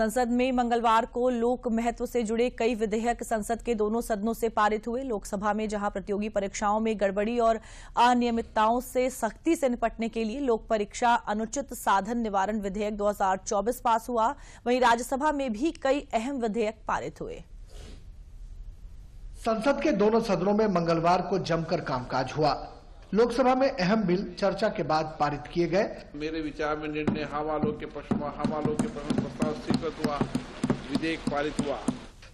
संसद में मंगलवार को लोक महत्व से जुड़े कई विधेयक संसद के दोनों सदनों से पारित हुए। लोकसभा में जहां प्रतियोगी परीक्षाओं में गड़बड़ी और अनियमितताओं से सख्ती से निपटने के लिए लोक परीक्षा अनुचित साधन निवारण विधेयक 2024 पास हुआ, वहीं राज्यसभा में भी कई अहम विधेयक पारित हुए। संसद के दोनों सदनों में मंगलवार को जमकर कामकाज हुआ। लोकसभा में अहम बिल चर्चा के बाद पारित किए गए। मेरे विचार में निर्णय हवालों के पक्ष में प्रस्ताव स्वीकृत हुआ, विधेयक पारित हुआ।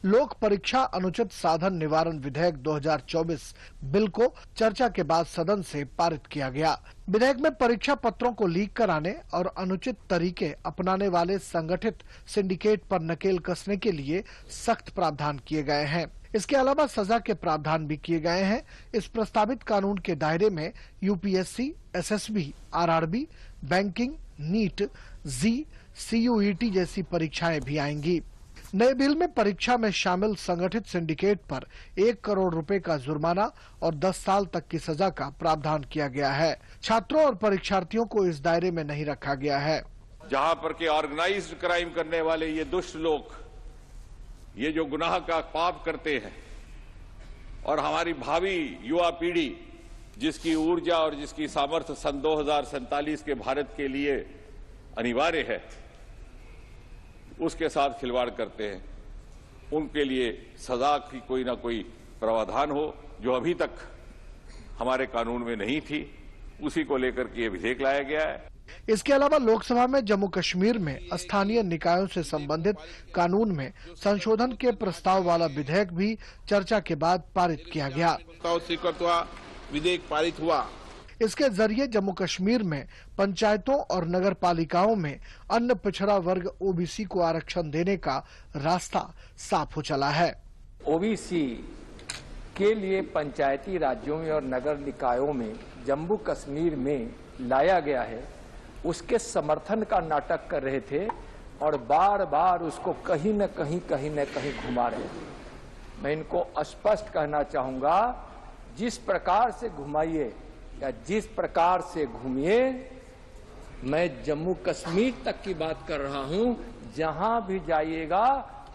लोक परीक्षा अनुचित साधन निवारण विधेयक 2024 बिल को चर्चा के बाद सदन से पारित किया गया। विधेयक में परीक्षा पत्रों को लीक कराने और अनुचित तरीके अपनाने वाले संगठित सिंडिकेट पर नकेल कसने के लिए सख्त प्रावधान किए गए हैं। इसके अलावा सजा के प्रावधान भी किए गए हैं। इस प्रस्तावित कानून के दायरे में UPSC, SSB, RRB, banking, NEET, JEE, CUET जैसी परीक्षाएं भी आएंगी। नए बिल में परीक्षा में शामिल संगठित सिंडिकेट पर 1 करोड़ रुपए का जुर्माना और 10 साल तक की सजा का प्रावधान किया गया है। छात्रों और परीक्षार्थियों को इस दायरे में नहीं रखा गया है। जहां पर के ऑर्गेनाइज्ड क्राइम करने वाले ये दुष्ट लोग, ये जो गुनाह का पाप करते हैं और हमारी भावी युवा पीढ़ी जिसकी ऊर्जा और जिसकी सामर्थ्य सन 2047 के भारत के लिए अनिवार्य है, उसके साथ खिलवाड़ करते हैं, उनके लिए सजा की कोई ना कोई प्रावधान हो, जो अभी तक हमारे कानून में नहीं थी, उसी को लेकर के ये विधेयक लाया गया है। इसके अलावा लोकसभा में जम्मू कश्मीर में स्थानीय निकायों से संबंधित कानून में संशोधन के प्रस्ताव वाला विधेयक भी चर्चा के बाद पारित किया गया। प्रस्ताव स्वीकृत हुआ, विधेयक पारित हुआ। इसके जरिए जम्मू कश्मीर में पंचायतों और नगर पालिकाओं में अन्य पिछड़ा वर्ग ओबीसी को आरक्षण देने का रास्ता साफ हो चला है। ओबीसी के लिए पंचायती राज्यों में और नगर निकायों में जम्मू कश्मीर में लाया गया है, उसके समर्थन का नाटक कर रहे थे और बार बार उसको कहीं न कहीं घुमा रहे थे। मैं इनको स्पष्ट कहना चाहूंगा, जिस प्रकार से घुमाइए या जिस प्रकार से घूमिए, मैं जम्मू कश्मीर तक की बात कर रहा हूं, जहां भी जाइएगा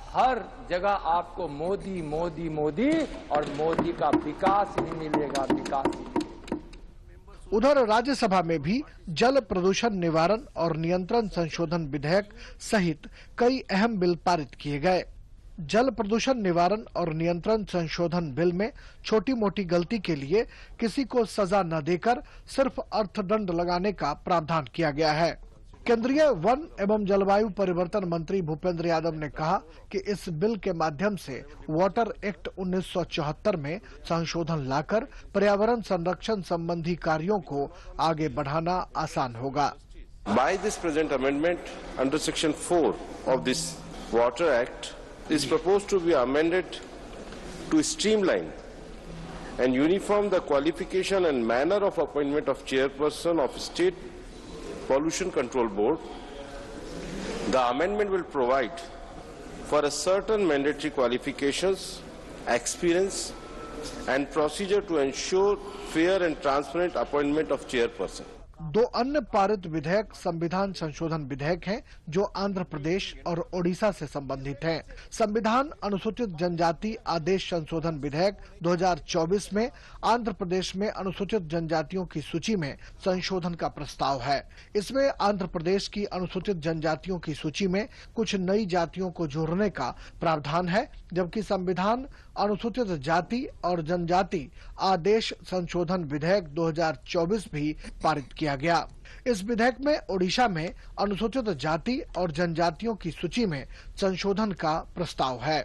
हर जगह आपको मोदी मोदी मोदी और मोदी का विकास ही मिलेगा, विकास ही। उधर राज्यसभा में भी जल प्रदूषण निवारण और नियंत्रण संशोधन विधेयक सहित कई अहम बिल पारित किए गए। जल प्रदूषण निवारण और नियंत्रण संशोधन बिल में छोटी मोटी गलती के लिए किसी को सजा न देकर सिर्फ अर्थदंड लगाने का प्रावधान किया गया है। केंद्रीय वन एवं जलवायु परिवर्तन मंत्री भूपेंद्र यादव ने कहा कि इस बिल के माध्यम से वाटर एक्ट 1974 में संशोधन लाकर पर्यावरण संरक्षण संबंधी कार्यों को आगे बढ़ाना आसान होगा। By this present amendment under section 4 of this Water Act is proposed to be amended to streamline and uniform the qualification and manner of appointment of chairperson of State Pollution Control Board. The amendment will provide for a certain mandatory qualifications, experience and procedure to ensure fair and transparent appointment of chairperson. दो अन्य पारित विधेयक संविधान संशोधन विधेयक हैं, जो आंध्र प्रदेश और ओडिशा से संबंधित हैं। संविधान अनुसूचित जनजाति आदेश संशोधन विधेयक 2024 में आंध्र प्रदेश में अनुसूचित जनजातियों की सूची में संशोधन का प्रस्ताव है। इसमें आंध्र प्रदेश की अनुसूचित जनजातियों की सूची में कुछ नई जातियों को जोड़ने का प्रावधान है, जबकि संविधान अनुसूचित जाति और जनजाति आदेश संशोधन विधेयक 2024 भी पारित किया गया। इस विधेयक में ओडिशा में अनुसूचित जाति और जनजातियों की सूची में संशोधन का प्रस्ताव है।